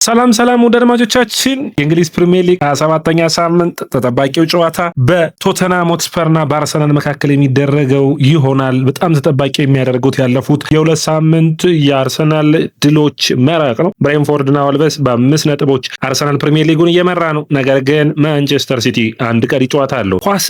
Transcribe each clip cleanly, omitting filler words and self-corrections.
ሰላም ወደ አድማጮቻችን የእንግሊዝ ፕሪሚየር ሊግ 27ኛ ሳምንት ተጠባቂው ጨዋታ በቶተንሃም ሆትስፐርና በአርሰናል መካከል የሚደረገው ይሆናል። በጣም ተጠባቂ የሚያደርጉት ያለፉት የሁለት ሳምንት የአርሰናል ድሎች መረቅ ነው። ብሬንትፎርድና ወልቨስ በ5 ነጥቦች አርሰናል ፕሪሚየር ሊጉን እየመራ ነው። ነገር ግን ማንቸስተር ሲቲ አንድ ቀሪ ጨዋታ አለው። ኳስ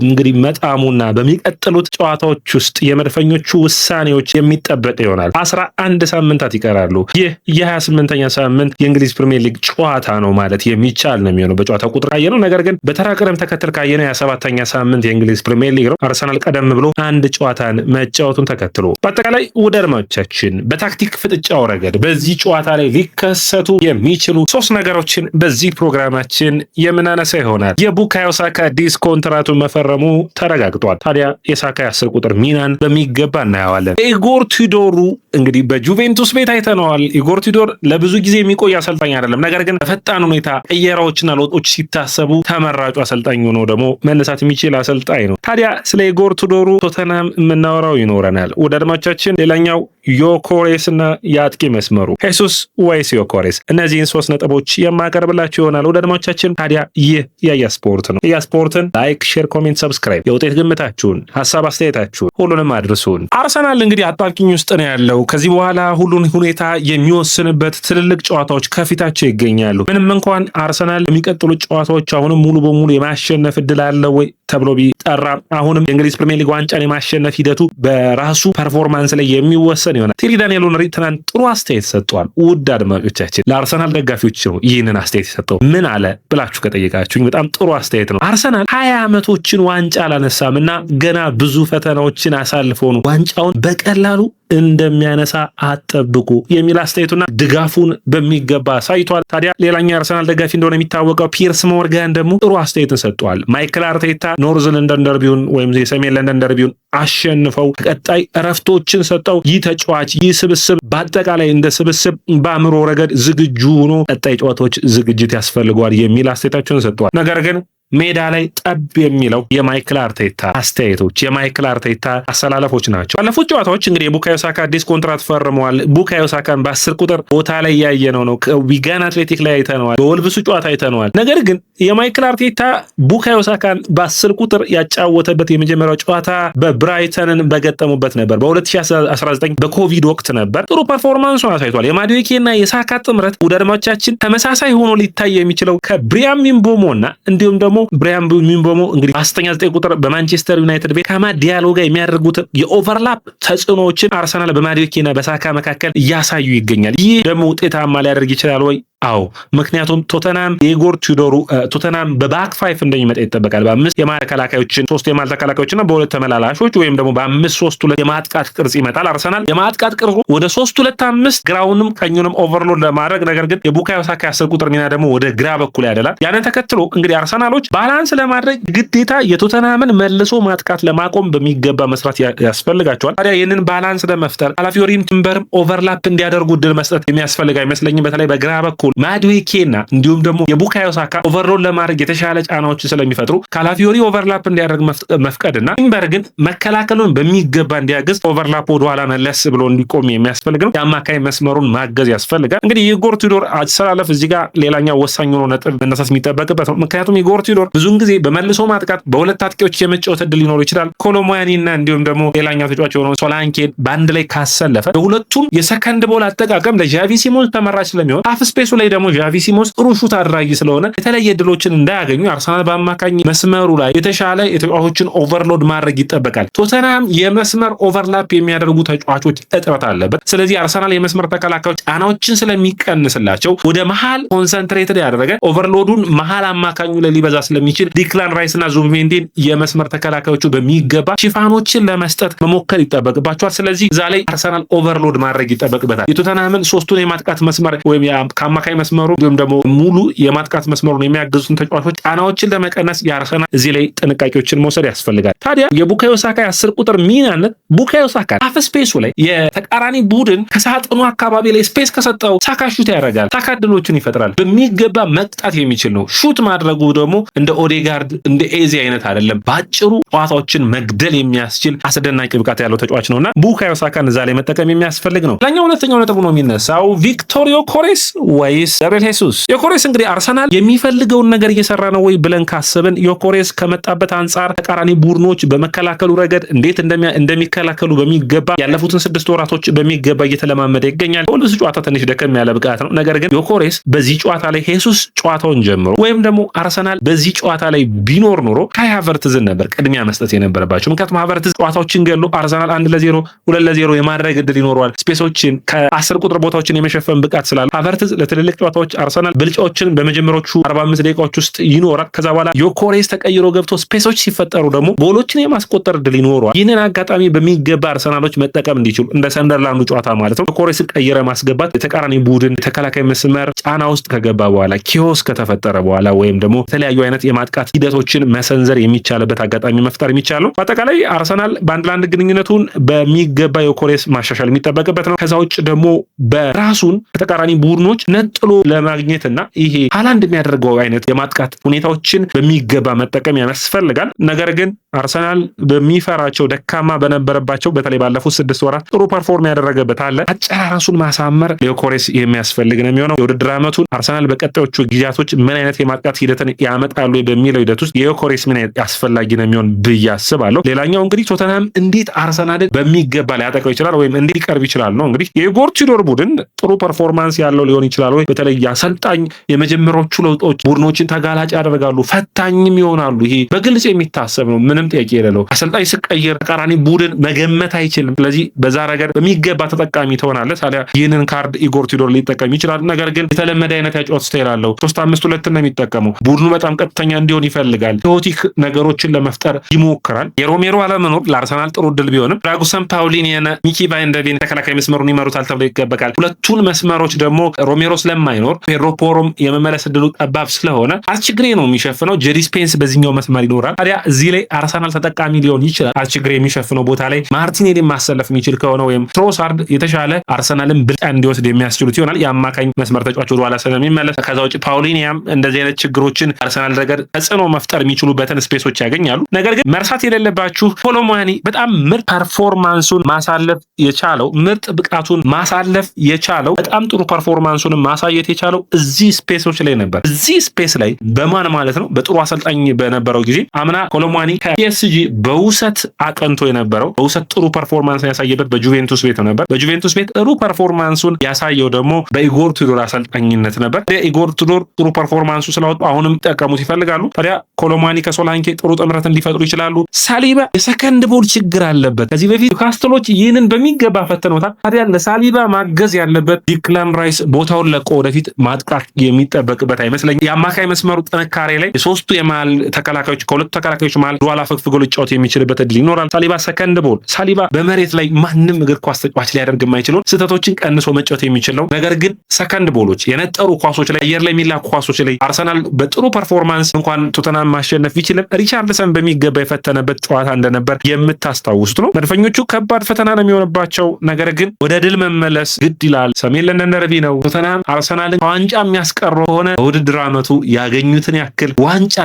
እንግዲህ መጣሙና በሚቀጥሉት ጨዋታዎች ውስጥ የመድፈኞቹ ውሳኔዎች የሚጠበቅ ይሆናል። 11 ሳምንታት ይቀራሉ። ይህ የ28ኛ ሳምንት የእንግሊዝ ፕሪሚየር ሊግ ጨዋታ ነው ማለት የሚቻል ነው የሚሆነው በጨዋታ ቁጥር ካየነው። ነገር ግን በተራ ቅደም ተከተል ካየነው የ27ኛ ሳምንት የእንግሊዝ ፕሪሚየር ሊግ ነው። አርሰናል ቀደም ብሎ አንድ ጨዋታን መጫወቱን ተከትሎ በአጠቃላይ ውድ አድማጮቻችን በታክቲክ ፍጥጫው ረገድ በዚህ ጨዋታ ላይ ሊከሰቱ የሚችሉ 3 ነገሮችን በዚህ ፕሮግራማችን የምናነሳ ይሆናል። የቡካዮ ሳካ አዲስ ኮንትራቱ መፈረሙ ተረጋግጧል። ታዲያ የሳካ 10 ቁጥር ሚናን በሚገባ እናየዋለን። ኢጎር ቱዶሩ እንግዲህ በጁቬንቱስ ቤት አይተነዋል። ኢጎር ቱዶር ለብዙ ጊዜ የሚቆይ አሰልጣኝ አይደለም። ነገር ግን በፈጣን ሁኔታ ቀየራዎችና ለውጦች ሲታሰቡ ተመራጩ አሰልጣኝ ሆኖ ደግሞ መነሳት የሚችል አሰልጣኝ ነው። ታዲያ ስለ ኢጎር ቱዶሩ ቶተንሃም የምናወራው ይኖረናል። ወደ አድማጮቻችን ሌላኛው ዮኮሬስ እና የአጥቂ መስመሩ ሄሱስ ወይስ ዮኮሬስ፣ እነዚህን 3 ነጥቦች የማቀርብላችሁ ይሆናል። ወደ አድማጮቻችን ታዲያ ይህ የያ ስፖርት ነው። የያ ስፖርትን ላይክ፣ ሼር፣ ኮሜንት፣ ሰብስክራይብ የውጤት ግምታችሁን ሀሳብ አስተያየታችሁን ሁሉንም አድርሱን። አርሰናል እንግዲህ አጣብቂኝ ውስጥ ነው ያለው። ከዚህ በኋላ ሁሉን ሁኔታ የሚወስንበት ትልልቅ ጨዋታዎች ከፊታቸው ይገኛሉ። ምንም እንኳን አርሰናል የሚቀጥሉት ጨዋታዎች አሁንም ሙሉ በሙሉ የማሸነፍ እድል አለው ወይ ተብሎ ቢጠራ አሁንም የእንግሊዝ ፕሪሚየር ሊግ ዋንጫን የማሸነፍ ሂደቱ በራሱ ፐርፎርማንስ ላይ የሚወሰን ይሆናል። ቴሪ ዳንኤል ሄንሪ ትናንት ጥሩ አስተያየት ሰጥቷል። ውድ አድማጮቻችን ለአርሰናል ደጋፊዎች ነው ይህንን አስተያየት የሰጠው። ምን አለ ብላችሁ ከጠየቃችሁኝ በጣም ጥሩ አስተያየት ነው። አርሰናል 20 ዓመቶችን ዋንጫ አላነሳምና ገና ብዙ ፈተናዎችን አሳልፎ ነው ዋንጫውን በቀላሉ እንደሚያነሳ አጠብቁ የሚል አስተያየቱና ድጋፉን በሚገባ ሳይቷል። ታዲያ ሌላኛው የአርሰናል ደጋፊ እንደሆነ የሚታወቀው ፒርስ ሞርጋን ደግሞ ጥሩ አስተያየትን ሰጥቷል። ማይክል አርቴታ ኖርዝ ለንደን ደርቢውን ወይም የሰሜን ለንደን ደርቢውን አሸንፈው ቀጣይ እረፍቶችን ሰጠው። ይህ ተጫዋች ይህ ስብስብ በአጠቃላይ እንደ ስብስብ በአእምሮ ረገድ ዝግጁ ሆኖ ቀጣይ ጨዋታዎች ዝግጅት ያስፈልገዋል የሚል አስተያየታቸውን ሰጥቷል። ነገር ግን ሜዳ ላይ ጠብ የሚለው የማይክል አርቴታ አስተያየቶች የማይክል አርቴታ አሰላለፎች ናቸው። ባለፉት ጨዋታዎች እንግዲህ የቡካዮ ሳካ አዲስ ኮንትራት ፈርመዋል። ቡካዮ ሳካን በ10 ቁጥር ቦታ ላይ ያየነው ነው። ከዊጋን አትሌቲክ ላይ አይተነዋል። በወልቭሱ ጨዋታ አይተነዋል። ነገር ግን የማይክል አርቴታ ቡካዮ ሳካን በ10 ቁጥር ያጫወተበት የመጀመሪያው ጨዋታ በብራይተንን በገጠሙበት ነበር። በ2019 በኮቪድ ወቅት ነበር። ጥሩ ፐርፎርማንሱን አሳይቷል። የማዱዌኬና የሳካ ጥምረት ውድ አድማጮቻችን ተመሳሳይ ሆኖ ሊታይ የሚችለው ከብሪያም ሚንቦሞና እንዲሁም ደግሞ ብራያን ምቤሞ እንግዲህ 9 ቁጥር በማንቸስተር ዩናይትድ ቤት ከአማድ ዲያሎ ጋር የሚያደርጉት የኦቨርላፕ ተጽዕኖዎችን አርሰናል በማዱዌኬና በሳካ መካከል እያሳዩ ይገኛል። ይህ ደግሞ ውጤታማ ሊያደርግ ይችላል ወይ? አዎ፣ ምክንያቱም ቶተንሃም የኢጎር ቱዶሩ ቶተንሃም በባክ 5 እንደሚመጣ ይጠበቃል። በ5 የመሃል ተከላካዮችን 3 የመሃል ተከላካዮችና በ2 ተመላላሾች ወይም ደግሞ በ5-3-2 የማጥቃት ቅርጽ ይመጣል። አርሰናል የማጥቃት ቅርጹ ወደ 3-2-5 ግራውንም ቀኙንም ኦቨርሎድ ለማድረግ ነገር ግን የቡካዮ ሳካ 10 ቁጥር ሚና ደግሞ ወደ ግራ በኩል ያደላል። ያንን ተከትሎ እንግዲህ አርሰናሎች ባላንስ ለማድረግ ግዴታ የቶተንሃምን መልሶ ማጥቃት ለማቆም በሚገባ መስራት ያስፈልጋቸዋል። ታዲያ ይህንን ባላንስ ለመፍጠር አላፊዮሪም ቲምበርም ኦቨርላፕ እንዲያደርጉ እድል መስጠት የሚያስፈልግ አይመስለኝም። በተለይ በግራ በኩል ማዱዌኬና እንዲሁም ደግሞ የቡካዮ ሳካ ኦቨርሎድ ለማድረግ የተሻለ ጫናዎች ስለሚፈጥሩ ካላፊዮሪ ኦቨርላፕ እንዲያደርግ መፍቀድና ቲምበር ግን መከላከሉን በሚገባ እንዲያግዝ ኦቨርላፕ ወደ ኋላ መለስ ብሎ እንዲቆም የሚያስፈልግ ነው። የአማካይ መስመሩን ማገዝ ያስፈልጋል። እንግዲህ የኢጎር ቱዶር አሰላለፍ እዚህ ጋር ሌላኛው ወሳኝ ሆኖ ነጥብ መነሳት የሚጠበቅበት ነው። ምክንያቱም ኢጎር ቱዶር ብዙውን ጊዜ በመልሶ ማጥቃት በሁለት አጥቂዎች የመጫወት እድል ሊኖር ይችላል። ኮሎሞያኒና እንዲሁም ደግሞ ሌላኛው ተጫዋች የሆነው ሶላንኬን በአንድ ላይ ካሰለፈ በሁለቱም የሰከንድ ቦል አጠቃቀም ለጃቪ ሲሞንስ ተመራጭ ስለሚሆን አፍ ስፔሱ ላይ ደግሞ ጃቪ ሲሞንስ ጥሩ ሹት አድራጊ ስለሆነ የተለየ ድሎችን እንዳያገኙ አርሰናል በአማካኝ መስመሩ ላይ የተሻለ የተጫዋቾችን ኦቨርሎድ ማድረግ ይጠበቃል። ቶተንሃም የመስመር ኦቨርላፕ የሚያደርጉ ተጫዋቾች እጥረት አለበት። ስለዚህ አርሰናል የመስመር ተከላካዮች ጫናዎችን ስለሚቀንስላቸው ወደ መሃል ኮንሰንትሬትድ ያደረገ ኦቨርሎዱን መሃል አማካኙ ላይ ሊበዛ ስለሚችል ዲክላን ራይስና ዙቢሜንዲን የመስመር ተከላካዮቹ በሚገባ ሽፋኖችን ለመስጠት መሞከር ይጠበቅባቸዋል። ስለዚህ እዛ ላይ አርሰናል ኦቨርሎድ ማድረግ ይጠበቅበታል። የቶተንሃምን 3ቱን የማጥቃት መስመር ወይም ከአማካኝ መስመሩ እንዲሁም ደግሞ ሙሉ የማጥቃት መስመሩን የሚያገዙትን ተጫዋቾች ጫናዎችን ለመቀነስ የአርሰናል እዚህ ላይ ጥንቃቄዎችን መውሰድ ያስፈልጋል። ታዲያ የቡካዮ ሳካ 10 ቁጥር ሚናነት ቡካዮ ሳካ አፍ ስፔሱ ላይ የተቃራኒ ቡድን ከሳጥኑ አካባቢ ላይ ስፔስ ከሰጠው ሳካ ሹት ያደርጋል። ሳካ ድሎችን ይፈጥራል። በሚገባ መቅጣት የሚችል ነው። ሹት ማድረጉ ደግሞ እንደ ኦዴጋርድ እንደ ኤዚ አይነት አይደለም። ባጭሩ ጨዋታዎችን መግደል የሚያስችል አስደናቂ ብቃት ያለው ተጫዋች ነውና ቡካዮ ሳካን እዛ ላይ መጠቀም የሚያስፈልግ ነው። ሌላኛው ሁለተኛው ነጥብ ነው የሚነሳው ቪክቶር ዮኬሬስ ወይ ሉዊስ ጋብሪኤል ሄሱስ። ዮኬሬስ እንግዲህ አርሰናል የሚፈልገውን ነገር እየሰራ ነው ወይ ብለን ካሰብን ዮኬሬስ ከመጣበት አንጻር ተቃራኒ ቡድኖች በመከላከሉ ረገድ እንዴት እንደሚከላከሉ በሚገባ ያለፉትን 6 ወራቶች በሚገባ እየተለማመደ ይገኛል። በሁለቱ ጨዋታ ትንሽ ደከም ያለ ብቃት ነው። ነገር ግን ዮኬሬስ በዚህ ጨዋታ ላይ ሄሱስ ጨዋታውን ጀምሮ ወይም ደግሞ አርሰናል በዚህ ጨዋታ ላይ ቢኖር ኖሮ ካይ ሃቨርትዝን ነበር ቅድሚያ መስጠት የነበረባቸው። ምክንያቱም ሃቨርትዝ ጨዋታዎችን ገሎ አርሰናል 1-0 2-0 የማድረግ እድል ይኖረዋል። ስፔሶችን ከ10 ቁጥር ቦታዎችን የመሸፈን ብቃት ስላለ ሃቨርትዝ ለትልልቅ ጨዋታዎች አርሰናል ብልጫዎችን በመጀመሪያዎቹ 45 ደቂቃዎች ውስጥ ይኖራል። ከዛ በኋላ ዮኬሬስ ተቀይሮ ገብቶ ስፔሶች ሲፈጠሩ ደግሞ ጎሎችን የማስቆጠር እድል ይኖረዋል። ይህንን አጋጣሚ በሚገባ አርሰናሎች መጠቀም እንዲችሉ እንደ ሰንደርላንዱ ጨዋታ ማለት ነው ዮኬሬስን ቀይረ ማስገባት የተቃራኒ ቡድን የተከላካይ መስመር ጫና ውስጥ ከገባ በኋላ ኪዮስ ከተፈጠረ በኋላ ወይም ደግሞ የተለያዩ አይነት የማጥቃት ሂደቶችን መሰንዘር የሚቻልበት አጋጣሚ መፍጠር የሚቻል ነው። በአጠቃላይ አርሰናል በአንድ ለአንድ ግንኙነቱን በሚገባ ዮኬሬስ ማሻሻል የሚጠበቅበት ነው። ከዛ ውጭ ደግሞ በራሱን ከተቃራኒ ቡድኖች ነጥሎ ለማግኘትና ይሄ ሃላንድ የሚያደርገው አይነት የማጥቃት ሁኔታዎችን በሚገባ መጠቀም ያስፈልጋል። ነገር ግን አርሰናል በሚፈራቸው ደካማ በነበረባቸው በተለይ ባለፉት 6 ወራት ጥሩ ፐርፎርም ያደረገበት አለ። አጨራረሱን ማሳመር ለዮኬሬስ የሚያስፈልግ ነው የሚሆነው። የውድድር ዓመቱን አርሰናል በቀጣዮቹ ጊዜያቶች ምን አይነት የማጥቃት ሂደትን ያመጣሉ በሚለው ሂደት ውስጥ የዮኬሬስ ምን አስፈላጊ ነው የሚሆን ብዬ አስባለሁ። ሌላኛው እንግዲህ ቶተንሃም እንዴት አርሰናልን በሚገባ ሊያጠቃው ይችላል ወይም እንዴት ሊቀርብ ይችላል ነው። እንግዲህ የኢጎር ቱዶር ቡድን ጥሩ ፐርፎርማንስ ያለው ሊሆን ይችላል ወይ በተለይ አሰልጣኝ የመጀመሪያዎቹ ለውጦች ቡድኖችን ተጋላጭ ያደርጋሉ፣ ፈታኝም ይሆናሉ። ይሄ በግልጽ የሚታሰብ ነው፣ ምንም ጥያቄ የሌለው። አሰልጣኝ ሲቀየር ተቃራኒ ቡድን መገመት አይችልም። ስለዚህ በዛ ረገድ በሚገባ ተጠቃሚ ትሆናለህ። ታዲያ ይህንን ካርድ ኢጎር ቱዶር ሊጠቀም ይችላል። ነገር ግን የተለመደ አይነት ያጫወት ስታይል አለው። 3-5-2 ነው የሚጠቀመው። ቡድኑ በጣም ቀጥተኛ እንዲሆን ይፈልጋል። ቴዎቲክ ነገሮችን ለመፍጠር ይሞክራል። የሮሜሮ አለመኖር ለአርሰናል ጥሩ ድል ቢሆንም ራጉሰን ፓውሊኒየነ፣ ሚኪ ቫይንደቬን ተከላካይ መስመሩን ይመሩታል ተብሎ ይገበቃል። ሁለቱን መስመሮች ደግሞ ሮሜሮ ስለማይኖር ፔድሮ ፖሮም የመመለስ እድሉ ጠባብ ስለሆነ አስችግሬ ነው የሚሸፍነው። ጄሪ ስፔንስ በዚህኛው መስመር ይኖራል። ታዲያ እዚህ ላይ አርሰናል ተጠቃሚ ሊሆን ይችላል። አስችግሬ የሚሸፍነው ቦታ ላይ ማርቲኔሊን ማሰለፍ የሚችል ከሆነ ወይም ትሮሳርድ የተሻለ አርሰናልን ብልጫ እንዲወስድ የሚያስችሉት ይሆናል። የአማካኝ መስመር ተጫዋች ወደ ኋላ ስለሚመለስ ከዛ ውጭ ፓውሊኒያም እንደዚህ አይነት ችግሮችን አርሰናል ረገድ ተጽዕኖ መፍጠር የሚችሉበትን ስፔሶች ያገኛሉ። ነገር ግን መርሳት የሌለባችሁ ኮሎሙዋኒ በጣም ምርጥ ፐርፎርማንሱን ማሳለፍ የቻለው ምርጥ ብቃቱን ማሳለፍ የቻለው በጣም ጥሩ ፐርፎርማንሱን ማሳየት የቻለው እዚህ ስፔሶች ላይ ነበር። እዚህ ስፔስ ላይ በማን ማለት ነው? በጥሩ አሰልጣኝ በነበረው ጊዜ አምና ኮሎሙዋኒ ከፒኤስጂ በውሰት አቀንቶ የነበረው በውሰት ጥሩ ፐርፎርማንስ ያሳየበት በጁቬንቱስ ቤት ነበር። በጁቬንቱስ ቤት ጥሩ ፐርፎርማንሱን ያሳየው ደግሞ በኢጎር ቱዶር አሰልጣኝነት ነበር። ኢጎር ቱዶር ጥሩ ፐርፎርማንሱ ስላወጡ አሁንም ጠቀሙት ይፈልጋሉ። ታዲያ ኮሎሙዋኒ ከሶላንኬ ጥሩ ጥምረት እንዲፈጥሩ ይችላሉ። ሳሊባ የሰከንድ ቦል ችግር አለበት። ከዚህ በፊት ካስተሎች ይህንን በሚገባ ፈተኑታል። ታዲያ ለሳሊባ ማገዝ ያለበት ዲክላን ራይስ ቦታውን ለቆ ወደፊት ማጥቃት የሚጠበቅበት አይመስለኝም። የአማካይ መስመሩ ጥንካሬ ላይ የሶስቱ የመሃል ተከላካዮች ከሁለቱ ተከላካዮች መሃል ኋላ ፈግፍጎ ሊጫወት የሚችልበት እድል ይኖራል። ሳሊባ ሰከንድ ቦል ሳሊባ በመሬት ላይ ማንም እግር ኳስ ተጫዋች ሊያደርግ የማይችለውን ስህተቶችን ቀንሶ መጫወት የሚችል ነው። ነገር ግን ሰከንድ ቦሎች የነጠሩ ኳሶች ላይ አየር ላይ የሚላኩ ኳሶች ላይ አርሰናል በጥሩ ፐርፎርማንስ እንኳን ቶተናም ማሸነፍ ቢችልም ሪቻርድሰን በሚገባ የፈተነበት ጨዋታ እንደነበር የምታስታውሱት ነው። መድፈኞቹ ከባድ ፈተና ነው የሚሆንባቸው። ነገር ግን ወደ ድል መመለስ ግድ ይላል። ሰሜን ለንደን ደርቢ ነው። ቶተናም አርሰናልን ከዋንጫ የሚያስቀረው ከሆነ በውድድር ዓመቱ ያገኙትን ያክል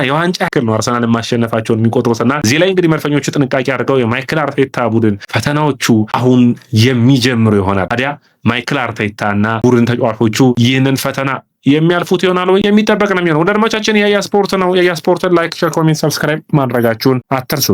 የዋንጫ ያክል ነው አርሰናልን ማሸነፋቸውን የሚቆጥሩትና እዚህ ላይ እንግዲህ መድፈኞቹ ጥንቃቄ አድርገው የማይክል አርቴታ ቡድን ፈተናዎቹ አሁን የሚጀምሩ ይሆናል። ታዲያ ማይክል አርቴታ እና ቡድን ተጫዋቾቹ ይህንን ፈተና የሚያልፉት ይሆናል ወይ? የሚጠበቅ ነው የሚሆነው። ወደ አድማቻችን የያ ስፖርት ነው። የያ ስፖርትን ላይክ፣ ሼር፣ ኮሜንት፣ ሰብስክራይብ ማድረጋችሁን አትርሱ።